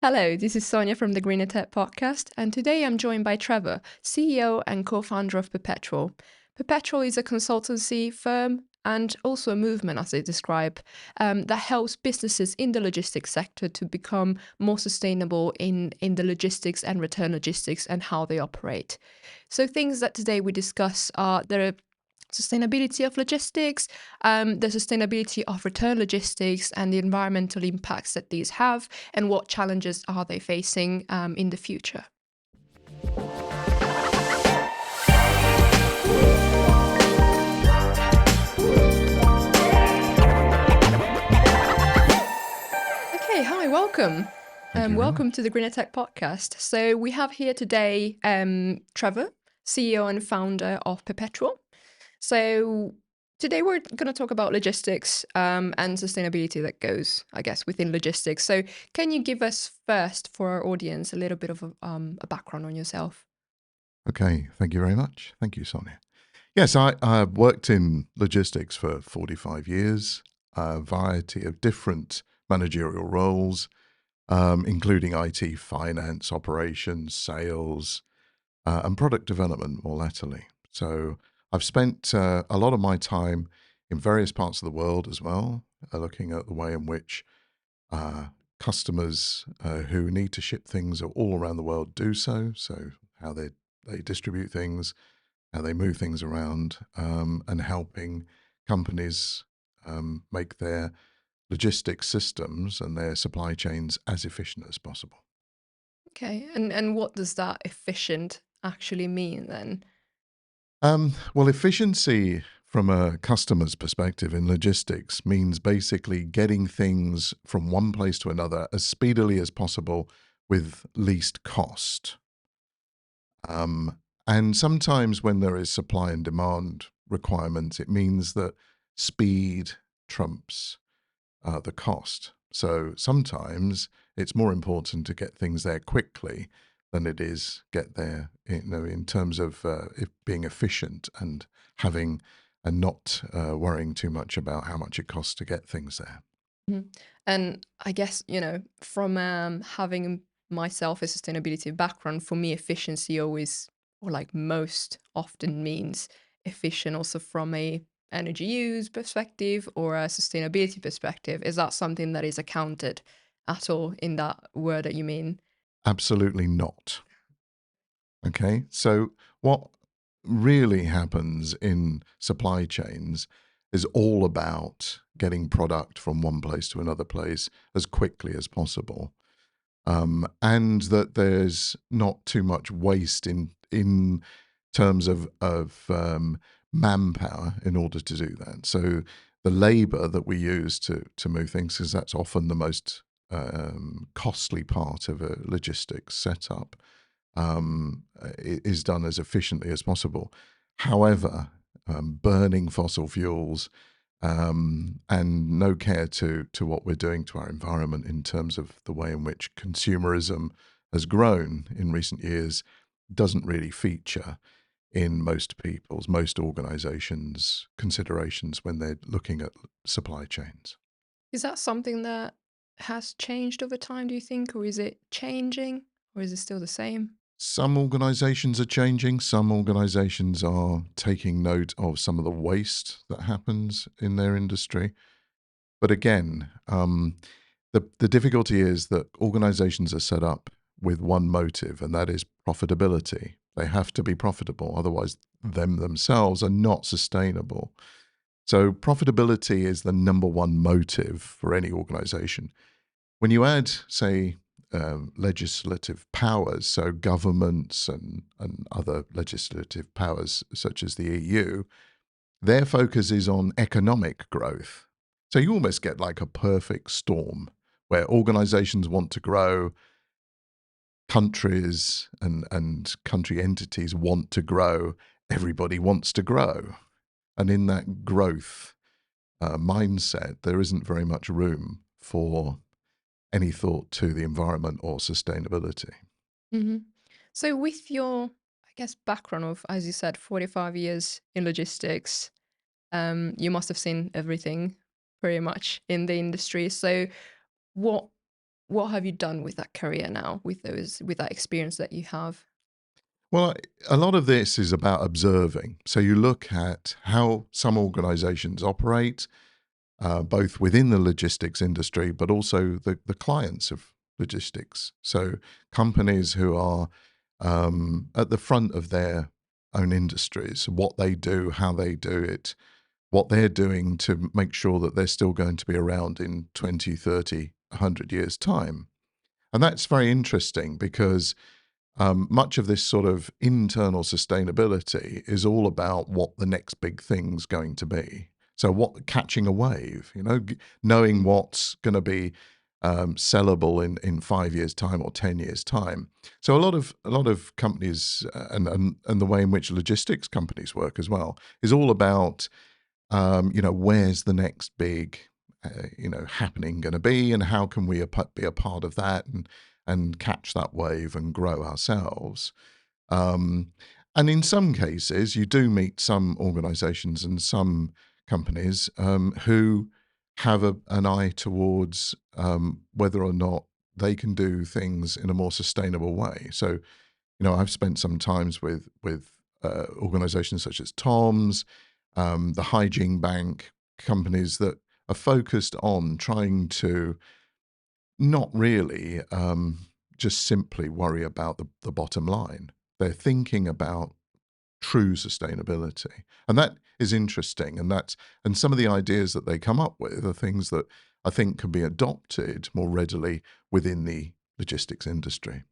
Hello, this is Sonia from the Greener Tech podcast, and today I'm joined by Trevor, CEO and co-founder of Perpetual. Perpetual is a consultancy firm and also a movement, as they describe, that helps businesses in the logistics sector to become more sustainable in the logistics and return logistics and how they operate. So things that today we discuss are the sustainability of logistics, the sustainability of return logistics and the environmental impacts that these have, and what challenges are they facing in the future. Okay, hi, welcome. Thank you very Welcome much. to the Greener Tech podcast. So we have here today Trevor, CEO and founder of Perpetual. So today we're going to talk about logistics and sustainability that goes, I guess, within logistics. So can you give us first, for our audience, a little bit of a background on yourself? Okay, thank you very much. Thank you, Sonia. Yes, I've worked in logistics for 45 years, a variety of different managerial roles, including IT, finance, operations, sales, and product development more latterly. So I've spent a lot of my time in various parts of the world as well, looking at the way in which uh, customers who need to ship things all around the world do so. So how they distribute things, how they move things around, and helping companies make their logistics systems and their supply chains as efficient as possible. Okay, and what does that efficient actually mean then? Well, efficiency from a customer's perspective in logistics means basically getting things from one place to another as speedily as possible with least cost. Um, and sometimes when there is supply and demand requirements, it means that speed trumps the cost. So sometimes it's more important to get things there quickly than it is get there, in terms of it being efficient and having and not worrying too much about how much it costs to get things there. Mhm. And I guess, from having myself a sustainability background, for me, efficiency always, or like most often means efficient also from a energy use perspective or a sustainability perspective. Is that something that is accounted at all in that word that you mean? Absolutely not. Okay, so what really happens in supply chains is all about getting product from one place to another place as quickly as possible, and that there's not too much waste in terms of manpower in order to do that. So the labour that we use to move things, because that's often the most costly part of a logistics setup, is done as efficiently as possible. However, burning fossil fuels and no care to what we're doing to our environment in terms of the way in which consumerism has grown in recent years doesn't really feature in most organizations' considerations when they're looking at supply chains. Is that something that has changed over time, do you think? Or is it changing? Or is it still the same? Some organizations are changing. Some organizations are taking note of some of the waste that happens in their industry. But again, the difficulty is that organizations are set up with one motive, and that is profitability. They have to be profitable, otherwise, them themselves are not sustainable. So, profitability is the number one motive for any organization. When you add, say, legislative powers, so governments and other legislative powers such as the EU, their focus is on economic growth. So you almost get like a perfect storm where organizations want to grow, countries and country entities want to grow, everybody wants to grow. And in that growth mindset, there isn't very much room for any thought to the environment or sustainability. Hmm. So with your, I guess, background of, as you said, 45 years in logistics, you must have seen everything pretty much in the industry. So what what have you done with that career now, with that experience that you have? Well, a lot of this is about observing. So you look at how some organizations operate, both within the logistics industry, but also the clients of logistics. So companies who are at the front of their own industries, what they do, how they do it, what they're doing to make sure that they're still going to be around in 20, 30, 100 years' time. And that's very interesting because much of this sort of internal sustainability is all about what the next big thing's going to be. So, what catching a wave, knowing what's going to be sellable in 5 years' time or 10 years' time. So, a lot of companies and the way in which logistics companies work as well is all about where's the next big, happening going to be, and how can we be a part of that and catch that wave and grow ourselves. Um, and in some cases, you do meet some organisations and some companies who have an eye towards whether or not they can do things in a more sustainable way. So, I've spent some times with organisations such as Tom's, the Hygiene Bank, companies that are focused on trying to not really just simply worry about the bottom line. They're thinking about true sustainability, and that is interesting. And some of the ideas that they come up with are things that I think can be adopted more readily within the logistics industry.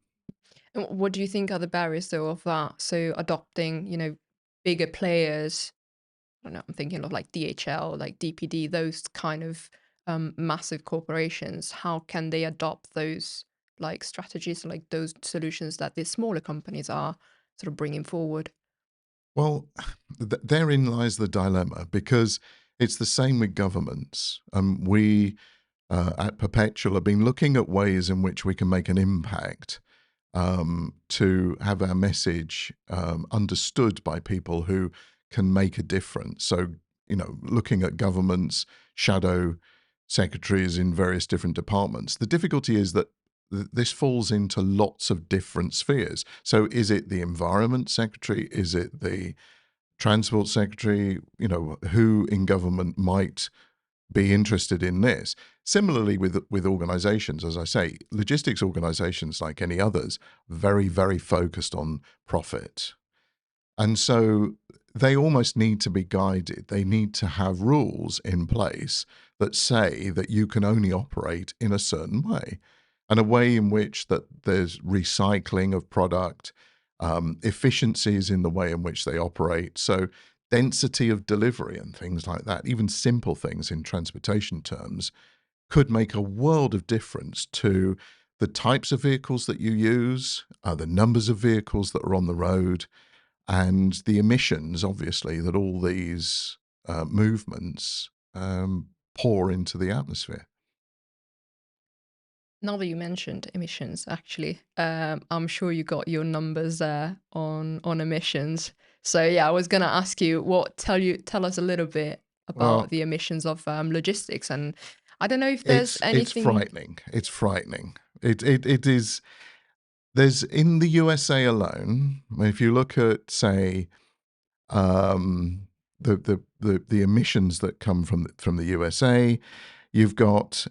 And what do you think are the barriers though of that? So adopting, bigger players. I don't know, I'm thinking of like DHL, like DPD, those kind of massive corporations. How can they adopt those like strategies, like those solutions that the smaller companies are sort of bringing forward? Well, therein lies the dilemma because it's the same with governments. We at Perpetual have been looking at ways in which we can make an impact to have our message understood by people who can make a difference. So, looking at governments, shadow secretaries in various different departments. The difficulty is that this falls into lots of different spheres. So, is it the environment secretary? Is it the transport secretary? Who in government might be interested in this. Similarly, with organizations, as I say, logistics organizations, like any others, very, very focused on profit. And so they almost need to be guided. They need to have rules in place that say that you can only operate in a certain way, and a way in which that there's recycling of product, efficiencies in the way in which they operate. So density of delivery and things like that, even simple things in transportation terms, could make a world of difference to the types of vehicles that you use, the numbers of vehicles that are on the road, and the emissions, obviously, that all these movements pour into the atmosphere. Now that you mentioned emissions, actually, I'm sure you got your numbers there on emissions. So yeah, I was gonna ask you tell us a little bit about Well, the emissions of logistics, and I don't know if there's it's anything. frightening. It's frightening. It is. There's in the USA alone. If you look at, say, um, the emissions that come from the USA, you've got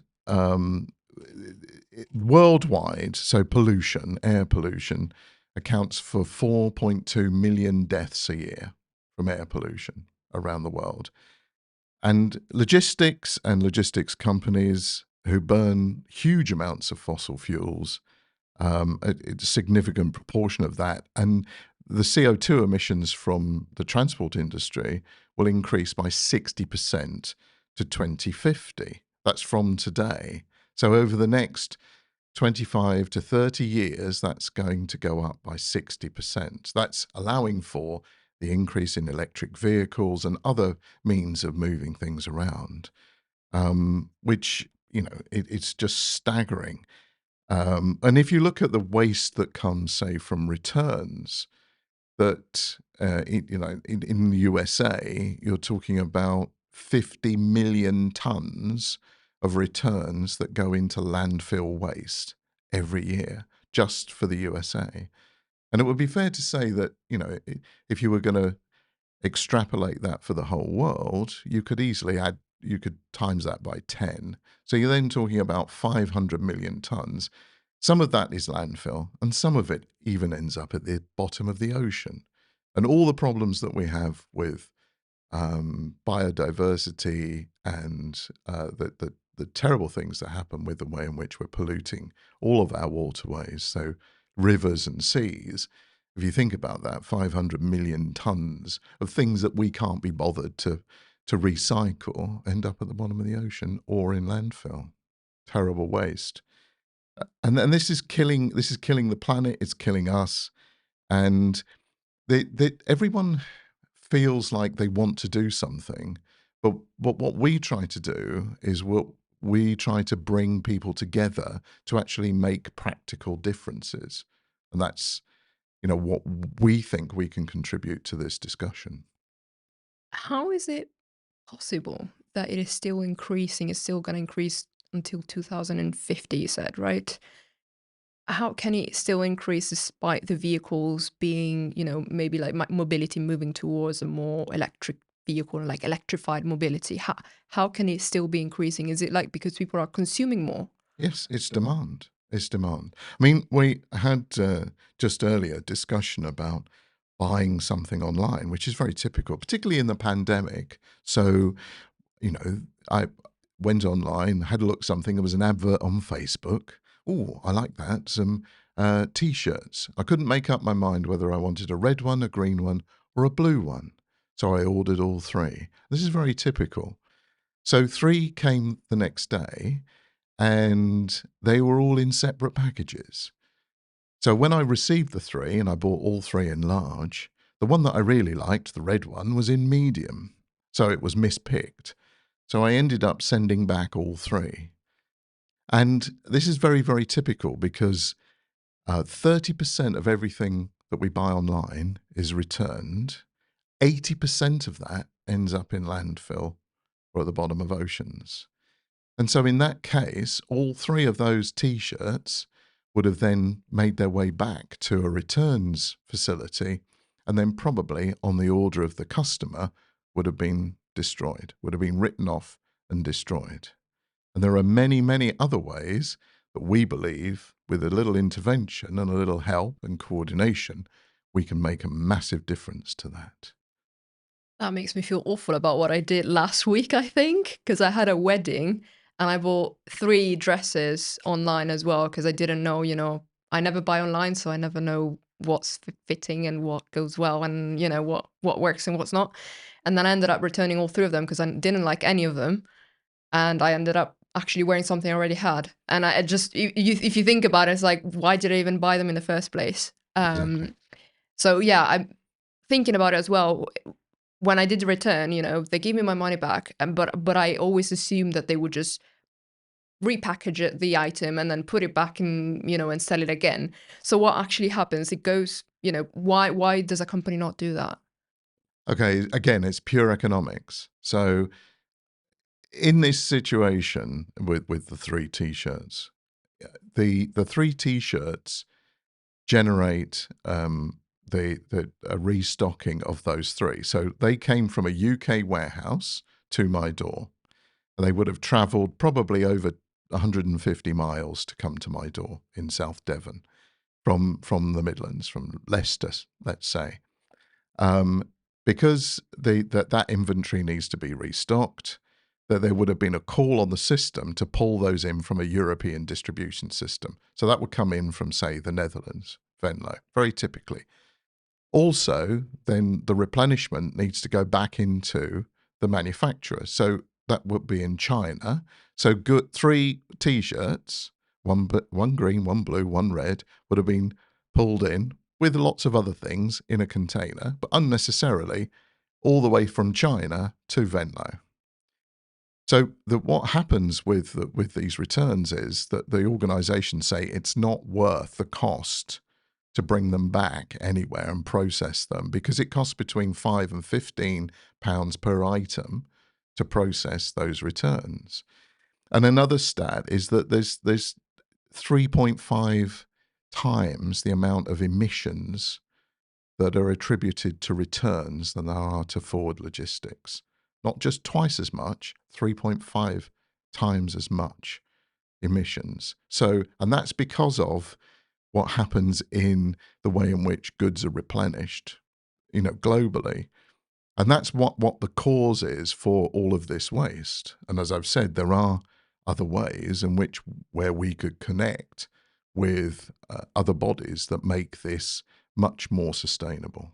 worldwide. So pollution, air pollution, accounts for 4.2 million deaths a year from air pollution around the world. And logistics companies who burn huge amounts of fossil fuels, a significant proportion of that. And the CO2 emissions from the transport industry will increase by 60% to 2050. That's from today. So over the next 25 to 30 years, that's going to go up by 60%. That's allowing for the increase in electric vehicles and other means of moving things around, which, it's just staggering. And if you look at the waste that comes, say, from returns, that in the USA, you're talking about 50 million tons of returns that go into landfill waste every year just for the USA. And it would be fair to say that, if you were going to extrapolate that for the whole world, you could times that by 10. So you're then talking about 500 million tons. Some of that is landfill, and some of it even ends up at the bottom of the ocean. And all the problems that we have with biodiversity and the terrible things that happen with the way in which we're polluting all of our waterways, so rivers and seas. If you think about that, 500 million tons of things that we can't be bothered to recycle end up at the bottom of the ocean or in landfill. Terrible waste. And this is killing the planet, it's killing us. And everyone feels like they want to do something, but what we try to do is we try to bring people together to actually make practical differences. And that's, what we think we can contribute to this discussion. How is it possible that it is still increasing? It's still going to increase until 2050, you said, right? How can it still increase despite the vehicles being, maybe like mobility moving towards a more electric vehicle, like electrified mobility? How can it still be increasing? Is it like because people are consuming more? Yes, it's demand. It's demand. I mean, we had just earlier discussion about buying something online, which is very typical, particularly in the pandemic. So, I went online, had a look something. There was an advert on Facebook. Oh, I like that. Some T-shirts. I couldn't make up my mind whether I wanted a red one, a green one, or a blue one. So I ordered all three. This is very typical. So 3 came the next day, and they were all in separate packages. So when I received the 3 and I bought all 3 in large, the one that I really liked, the red one, was in medium. So it was mispicked. So I ended up sending back all 3. And this is very, very typical because 30% of everything that we buy online is returned. 80% of that ends up in landfill or at the bottom of oceans. And so in that case, all 3 of those T-shirts would have then made their way back to a returns facility, and then probably on the order of the customer would have been destroyed, would have been written off and destroyed. And there are many, many other ways that we believe, with a little intervention and a little help and coordination, we can make a massive difference to that. That makes me feel awful about what I did last week, I think, because I had a wedding and I bought 3 dresses online as well because I didn't know, I never buy online, so I never know what's fitting and what goes well and, what works and what's not. And then I ended up returning all 3 of them because I didn't like any of them. And I ended up actually wearing something I already had. And I just, if you think about it, it's like, why did I even buy them in the first place? Exactly. So yeah, I'm thinking about it as well. When I did the return, they gave me my money back, but I always assumed that they would just repackage the item and then put it back in, and sell it again. So what actually happens? It goes, why does a company not do that? Okay, again, it's pure economics. So in this situation with the 3 T-shirts, the 3 T-shirts generate a restocking of those 3. So they came from a UK warehouse to my door. They would have travelled probably over 150 miles to come to my door in South Devon from the Midlands, from Leicester, let's say. Because that inventory needs to be restocked, that there would have been a call on the system to pull those in from a European distribution system. So that would come in from, say, the Netherlands, Venlo, very typically. Also, then the replenishment needs to go back into the manufacturer. So that would be in China. So 3 T-shirts, one green, one blue, one red, would have been pulled in with lots of other things in a container, but unnecessarily all the way from China to Venlo. So what happens with these returns is that the organisations say it's not worth the cost to bring them back anywhere and process them, because it costs between £5 and £15 per item to process those returns. And another stat is that there's 3.5 times the amount of emissions that are attributed to returns than there are to forward logistics. Not just twice as much, 3.5 times as much emissions. So, and that's because of what happens in the way in which goods are replenished, globally. And that's what the cause is for all of this waste. And as I've said, there are other ways in which where we could connect with other bodies that make this much more sustainable.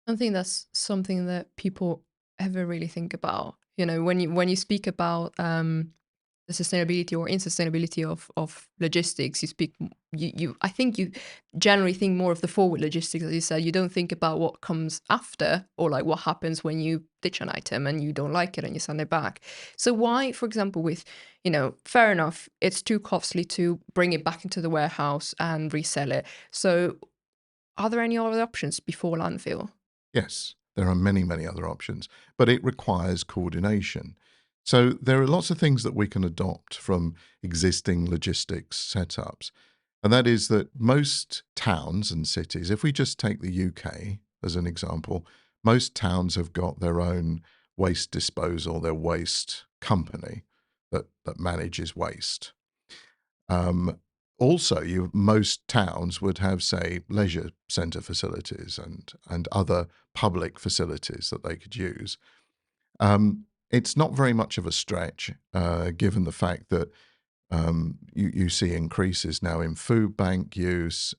I think that's something that people ever really think about. When you speak about the sustainability or insustainability of logistics, you I think you generally think more of the forward logistics, as you said. You don't think about what comes after, or like what happens when you ditch an item and you don't like it and you send it back. So why, for example, with, fair enough, it's too costly to bring it back into the warehouse and resell it. So are there any other options before landfill? Yes, there are many, many other options, but it requires coordination. So there are lots of things that we can adopt from existing logistics setups. And that is that most towns and cities, if we just take the UK as an example, most towns have got their own waste disposal, their waste company that manages waste. Um, Also, most towns would have, say, leisure centre facilities and other public facilities that they could use. It's not very much of a stretch, given the fact that you see increases now in food bank use,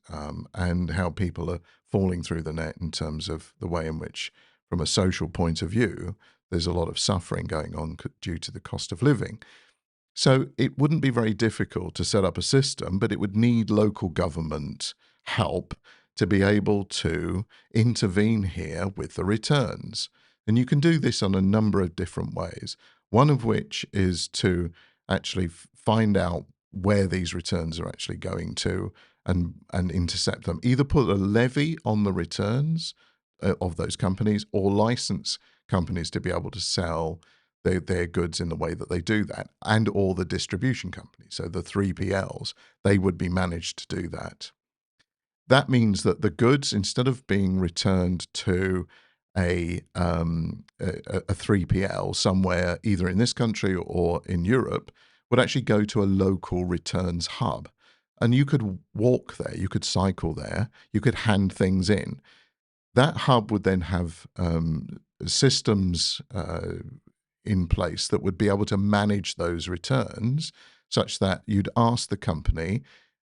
and how people are falling through the net in terms of the way in which, from a social point of view, there's a lot of suffering going on due to the cost of living. So it wouldn't be very difficult to set up a system, but it would need local government help to be able to intervene here with the returns. And you can do this on a number of different ways, one of which is to actually find out where these returns are actually going to and intercept them. Either put a levy on the returns of those companies, or license companies to be able to sell their goods in the way that they do that, and all the distribution companies. So the 3PLs, they would be managed to do that. That means that the goods, instead of being returned to a 3PL somewhere, either in this country or in Europe, would actually go to a local returns hub. And you could walk there, you could cycle there, you could hand things in. That hub would then have systems in place that would be able to manage those returns, such that you'd ask the company,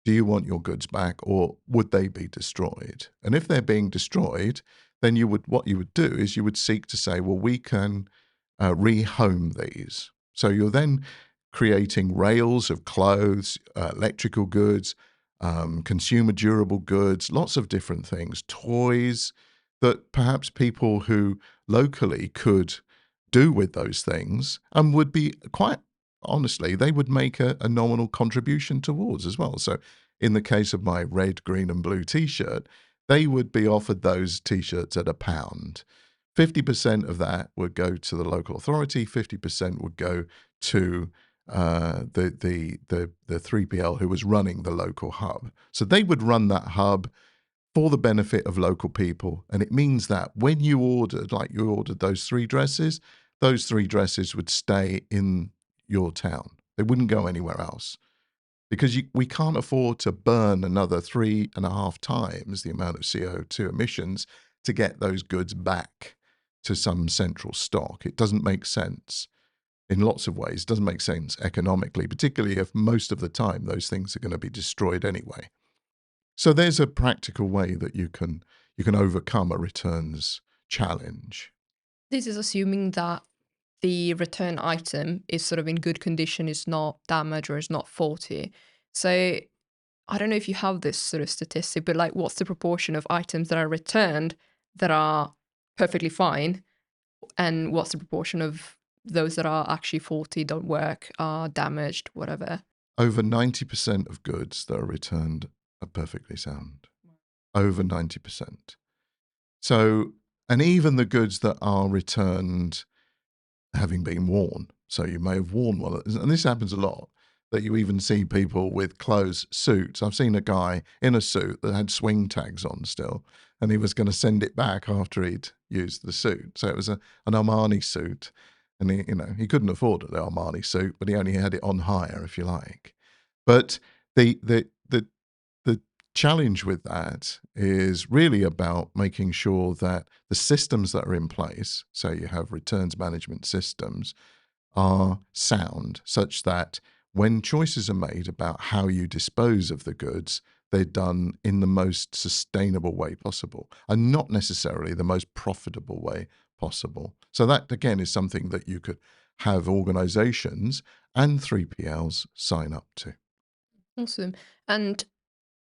do you want your goods back, or would they be destroyed? And if they're being destroyed, then what you would do is you would seek to say, well, we can rehome these. So you're then creating rails of clothes, electrical goods, consumer durable goods, lots of different things, toys that perhaps people who locally could do with those things, and would be, quite honestly, they would make a nominal contribution towards as well. So in the case of my red, green and blue t-shirt, they would be offered those t-shirts at £1. 50% of that would go to the local authority, 50% would go to the 3PL who was running the local hub. So they would run that hub for the benefit of local people. And it means that when you ordered, like you ordered those three dresses would stay in your town. They wouldn't go anywhere else, because we can't afford to burn another 3.5 times the amount of CO2 emissions to get those goods back to some central stock. It doesn't make sense in lots of ways. It doesn't make sense economically, particularly if most of the time those things are going to be destroyed anyway. So there's a practical way that you can overcome a returns challenge. This is assuming that the return item is sort of in good condition, is not damaged or is not faulty. So I don't know if you have this sort of statistic, but like what's the proportion of items that are returned that are perfectly fine, and what's the proportion of those that are actually faulty, don't work, are damaged, whatever? Over 90% of goods that are returned are perfectly sound. Over 90%. So, and even the goods that are returned having been worn, So you may have worn one, and this happens a lot, that you even see people with clothes, suits. I've seen a guy in a suit that had swing tags on still, and he was going to send it back after he'd used the suit. So it was an Armani suit, and he couldn't afford an Armani suit, but he only had it on hire, if you like. But the challenge with that is really about making sure that the systems that are in place, so you have returns management systems, are sound, such that when choices are made about how you dispose of the goods, they're done in the most sustainable way possible and not necessarily the most profitable way possible. So that, again, is something that you could have organizations and 3PLs sign up to. Awesome. And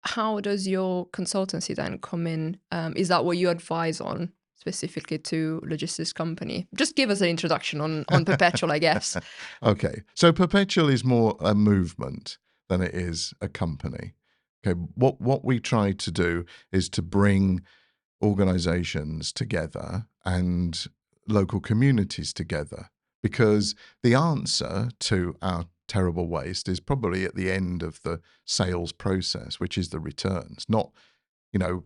how does your consultancy then come in? Is that what you advise on specifically to logistics company? Just give us an introduction on Perpetual, I guess. Okay, so Perpetual is more a movement than it is a company. Okay, what we try to do is to bring organizations together and local communities together, because the answer to our terrible waste is probably at the end of the sales process, which is the returns. Not, you know,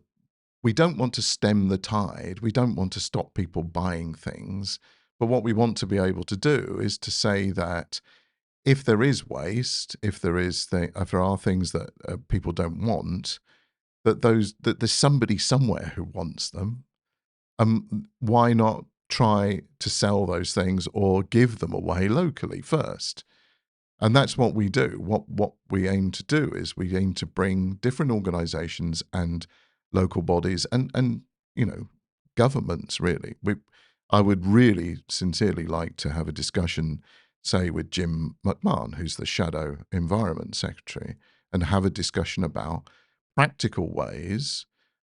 we don't want to stem the tide. We don't want to stop people buying things. But what we want to be able to do is to say that if there is waste, if there are things that people don't want, that there's somebody somewhere who wants them. Why not try to sell those things or give them away locally first? And that's what we do. What we aim to do is we aim to bring different organizations and local bodies and governments, really. I would really sincerely like to have a discussion, say, with Jim McMahon, who's the Shadow Environment Secretary, and have a discussion about practical ways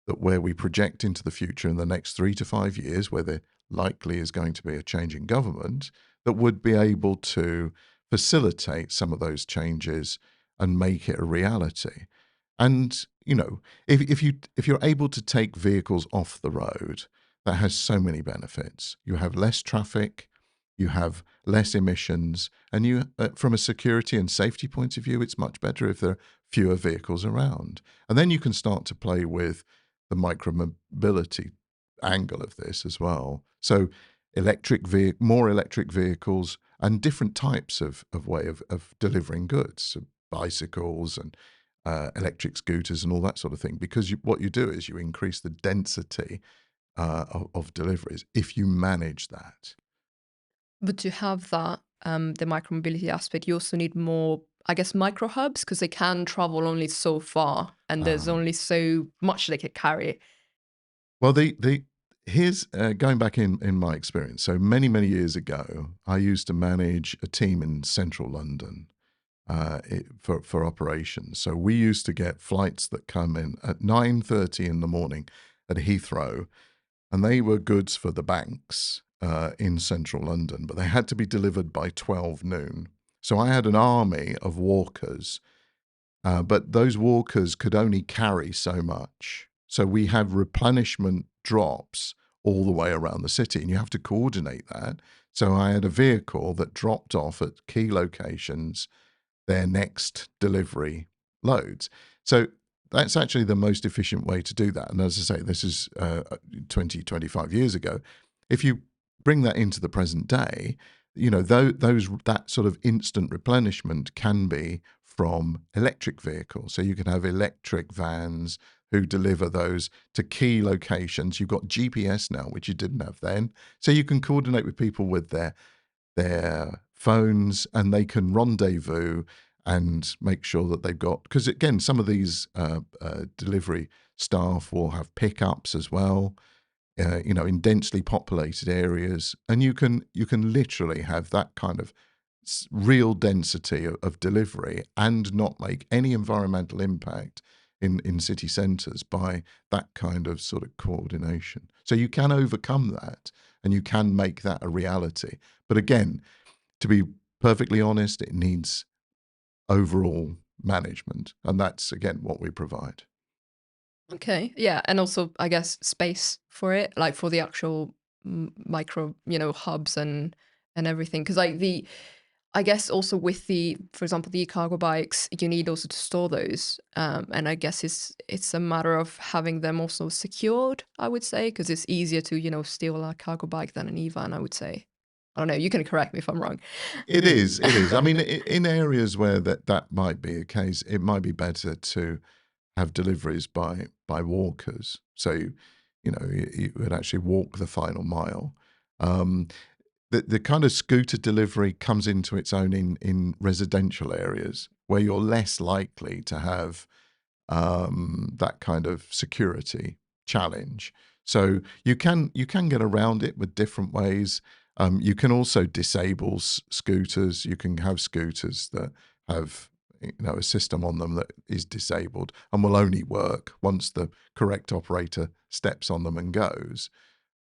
that where we project into the future in the next 3 to 5 years, where there likely is going to be a change in government, that would be able to facilitate some of those changes and make it a reality. And if you're able to take vehicles off the road, that has so many benefits. You have less traffic, you have less emissions, and from a security and safety point of view, it's much better if there are fewer vehicles around. And then you can start to play with the micromobility angle of this as well. So more electric vehicles and different types of way of delivering goods, so bicycles and electric scooters and all that sort of thing. Because what you do is you increase the density of deliveries if you manage that. But to have that, the micromobility aspect, you also need more, I guess, micro hubs because they can travel only so far and there's Um, only so much they could carry. well, here's going back in my experience. So many years ago, I used to manage a team in central London for operations. So we used to get flights that come in at 9:30 in the morning at Heathrow, and they were goods for the banks in central London, but they had to be delivered by 12 noon. So I had an army of walkers, but those walkers could only carry so much. So we have replenishment drops all the way around the city, and you have to coordinate that. So I had a vehicle that dropped off at key locations their next delivery loads. So that's actually the most efficient way to do that. And as I say, this is 20, 25 years ago. If you bring that into the present day, that sort of instant replenishment can be from electric vehicles. So you can have electric vans who deliver those to key locations. You've got GPS now, which you didn't have then. So you can coordinate with people with their phones, and they can rendezvous and make sure that they've got, because again, some of these delivery staff will have pickups as well, in densely populated areas, and you can literally have that kind of real density of delivery and not make any environmental impact in city centres by that kind of sort of coordination. So you can overcome that and you can make that a reality. But again, to be perfectly honest, it needs overall management. And that's, again, what we provide. Okay. Yeah. And also, I guess, space for it, like for the actual micro, hubs and and everything. Because like I guess also with for example, the e-cargo bikes, you need also to store those, and I guess it's a matter of having them also secured, I would say, because it's easier to steal a cargo bike than an e-van, I would say. I don't know. You can correct me if I'm wrong. It is. It is. I mean, in areas where that might be a case, it might be better to have deliveries by walkers. So, you would actually walk the final mile. Um, the kind of scooter delivery comes into its own in residential areas where you're less likely to have that kind of security challenge. So you can get around it with different ways. You can also disable scooters. You can have scooters that have a system on them that is disabled and will only work once the correct operator steps on them and goes.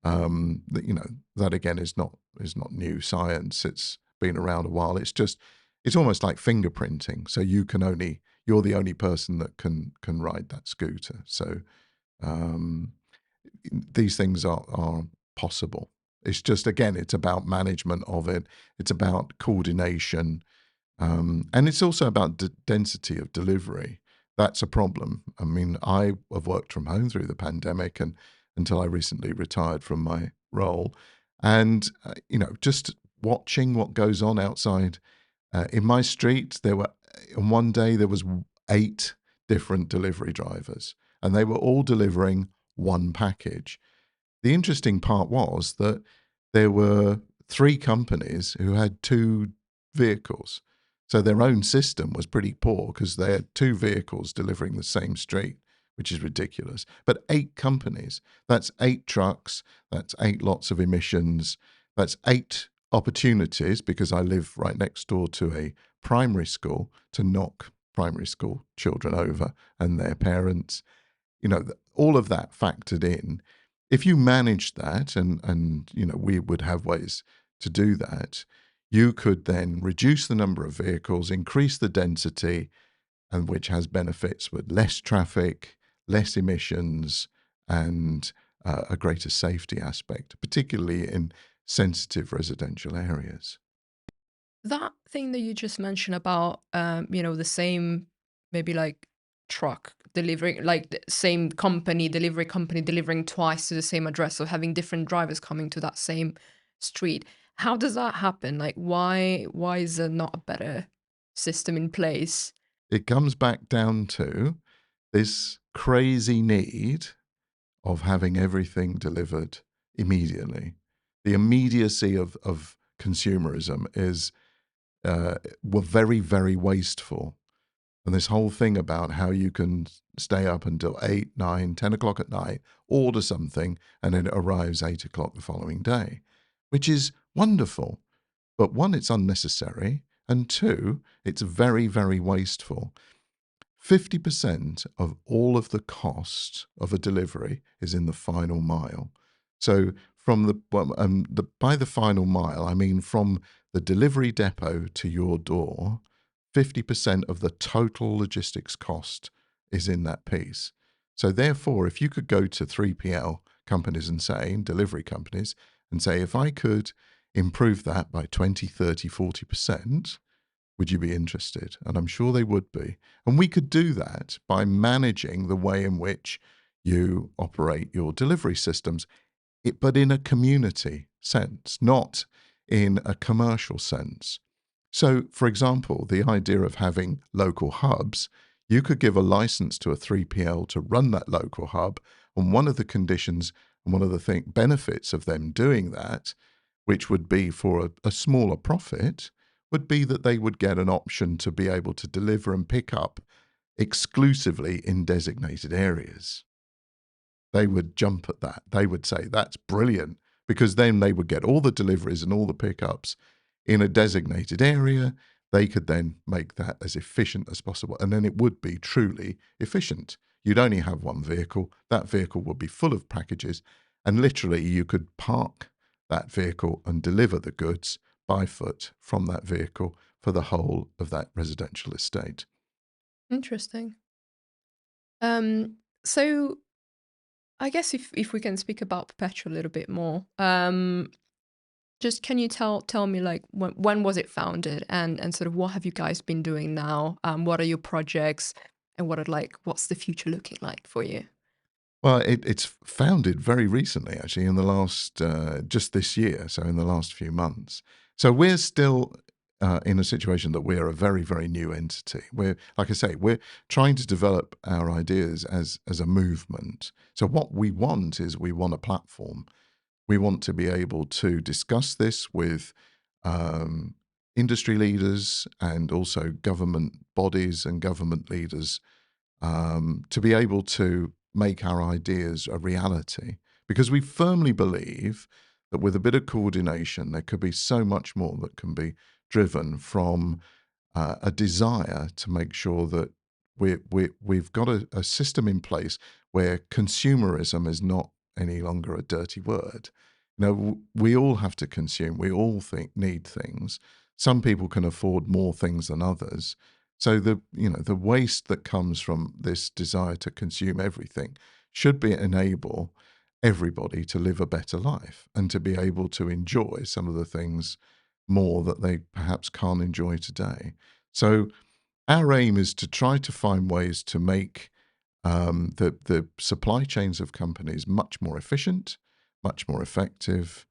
That again is not new science. It's been around a while. It's almost like fingerprinting. So you're the only person that can ride that scooter. So um, these things are possible. It's just, again, it's about management of it. It's about coordination, and it's also about density of delivery. That's a problem. I mean, I have worked from home through the pandemic and until I recently retired from my role, and just watching what goes on outside in my street. On one day there was 8 different delivery drivers, and they were all delivering one package. The interesting part was that there were 3 companies who had 2 vehicles. So their own system was pretty poor because they had 2 vehicles delivering the same street, which is ridiculous. But 8 companies, that's 8 trucks, that's 8 lots of emissions, that's 8 opportunities, because I live right next door to a primary school, to knock primary school children over and their parents. All of that factored in. If you managed that, and we would have ways to do that, you could then reduce the number of vehicles, increase the density, and which has benefits with less traffic, less emissions, and a greater safety aspect, particularly in sensitive residential areas. That thing that you just mentioned about, the same, maybe like truck delivering, like the same company, delivery company delivering twice to the same address, or having different drivers coming to that same street. How does that happen? Like, why is there not a better system in place? It comes back down to this crazy need of having everything delivered immediately. The immediacy of consumerism is were very, very wasteful. And this whole thing about how you can stay up until 8, 9, 10 o'clock at night, order something, and then it arrives 8 o'clock the following day, which is wonderful. But one, it's unnecessary. And two, it's very, very wasteful. 50% of all of the cost of a delivery is in the final mile. So by the final mile, I mean from the delivery depot to your door, 50% of the total logistics cost is in that piece. So therefore, if you could go to 3PL companies delivery companies, and say, if I could improve that by 20, 30, 40%, would you be interested? And I'm sure they would be. And we could do that by managing the way in which you operate your delivery systems, but in a community sense, not in a commercial sense. So, for example, the idea of having local hubs, you could give a license to a 3PL to run that local hub. And one of the conditions and one of the benefits of them doing that, which would be for a smaller profit, would be that they would get an option to be able to deliver and pick up exclusively in designated areas. They would jump at that. They would say, that's brilliant, because then they would get all the deliveries and all the pickups in a designated area. They could then make that as efficient as possible. And then it would be truly efficient. You'd only have one vehicle. That vehicle would be full of packages. And literally, you could park that vehicle and deliver the goods by foot from that vehicle for the whole of that residential estate. Interesting. So I guess if we can speak about Perpetual a little bit more, Just can you tell me like when was it founded, and sort of what have you guys been doing now? What are your projects, and what's the future looking like for you? Well, it's founded very recently, actually, in the last just this year, so in the last few months. So we're still in a situation that we're a very, very new entity. We're, like I say, we're trying to develop our ideas as a movement. So what we want is we want a platform. We want to be able to discuss this with um, industry leaders and also government bodies and government leaders, to be able to make our ideas a reality. Because we firmly believe that with a bit of coordination, there could be so much more that can be driven from a desire to make sure that we've got a system in place where consumerism is not any longer a dirty word. You know, we all have to consume. We all need things. Some people can afford more things than others. So the waste that comes from this desire to consume everything should be enable everybody to live a better life and to be able to enjoy some of the things more that they perhaps can't enjoy today. So our aim is to try to find ways to make the supply chains of companies much more efficient, much more effective,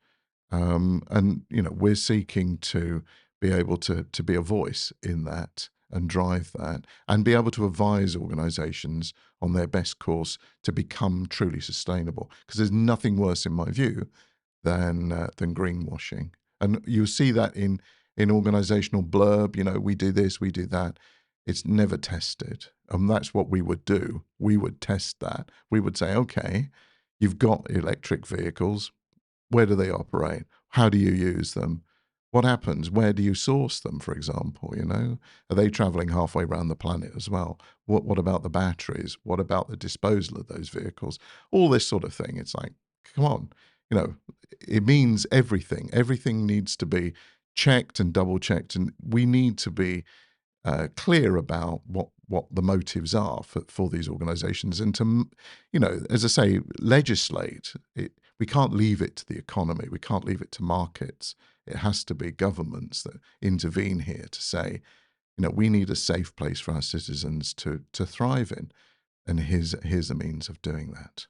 and we're seeking to be able to be a voice in that and drive that, and be able to advise organisations on their best course to become truly sustainable. Because there's nothing worse, in my view, than greenwashing. And you see that in organizational blurb, we do this, we do that. It's never tested. And that's what we would do. We would test that. We would say, okay, you've got electric vehicles. Where do they operate? How do you use them? What happens? Where do you source them, for example? Are they traveling halfway around the planet as well? What about the batteries? What about the disposal of those vehicles? All this sort of thing. It's like, come on, you know, it means everything. Everything needs to be checked and double checked, and we need to be clear about what the motives are for these organizations, and to, as I say, legislate it. We can't leave it to the economy. We can't leave it to markets. It has to be governments that intervene here to say, we need a safe place for our citizens to thrive in, and here's a means of doing that.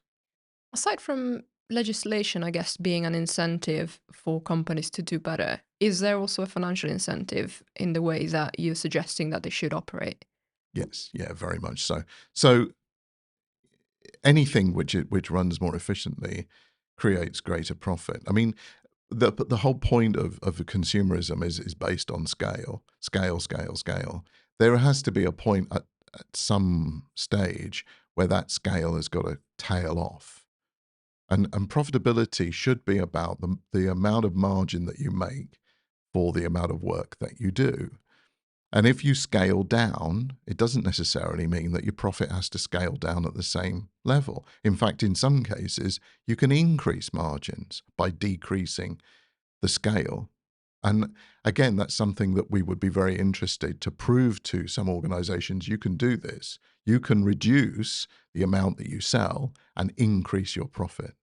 Aside from legislation, I guess, being an incentive for companies to do better, is there also a financial incentive in the way that you're suggesting that they should operate? Yes, yeah, very much so. So anything which runs more efficiently creates greater profit. I mean, the whole point of consumerism is based on scale, scale, scale, scale. There has to be a point at some stage where that scale has got to tail off, and profitability should be about the amount of margin that you make for the amount of work that you do. And if you scale down, it doesn't necessarily mean that your profit has to scale down at the same level. In fact, in some cases, you can increase margins by decreasing the scale. And again, that's something that we would be very interested to prove to some organizations. You can do this. You can reduce the amount that you sell and increase your profit.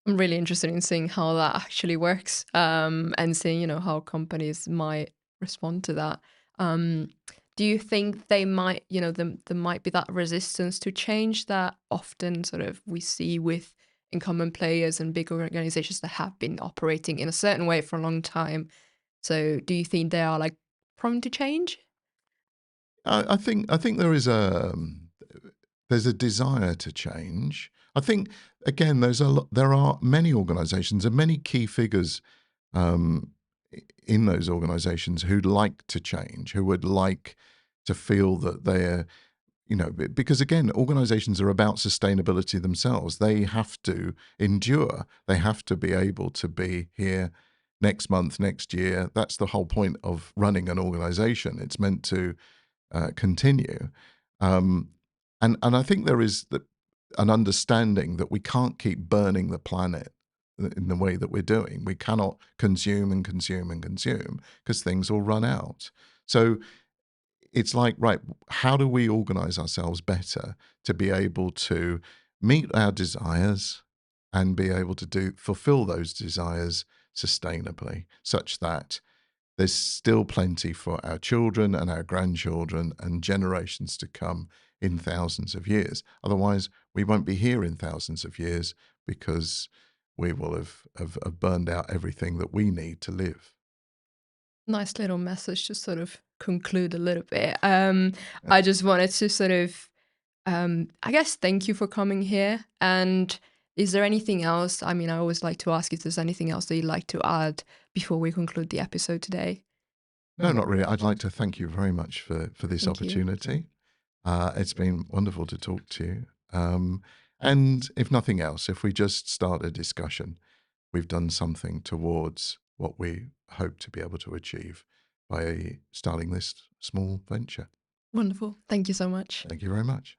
I'm really interested in seeing how that actually works, and seeing, how companies might respond to that. Um, do you think they might, there might be that resistance to change that often sort of we see with incumbent players and big organizations that have been operating in a certain way for a long time? So do you think they are like prone to change? I think there's a desire to change. I think again there are many organisations and many key figures um, in those organisations who'd like to change, who would like to feel that they're, because again, organisations are about sustainability themselves. They have to endure. They have to be able to be here next month, next year. That's the whole point of running an organisation. It's meant to continue. Um, and I think there is an understanding that we can't keep burning the planet in the way that we're doing. We cannot consume and consume and consume because things will run out. So it's like, right, how do we organize ourselves better to be able to meet our desires and be able to fulfill those desires sustainably, such that there's still plenty for our children and our grandchildren and generations to come in thousands of years. Otherwise, we won't be here in thousands of years because we will have burned out everything that we need to live. Nice little message to sort of conclude a little bit. Yeah. I just wanted to sort of, I guess, thank you for coming here. And is there anything else? I mean, I always like to ask if there's anything else that you'd like to add before we conclude the episode today. No, not really. I'd like to thank you very much for this Thank you. opportunity. It's been wonderful to talk to you. And if nothing else, if we just start a discussion, we've done something towards what we hope to be able to achieve by starting this small venture. Wonderful. Thank you so much. Thank you very much.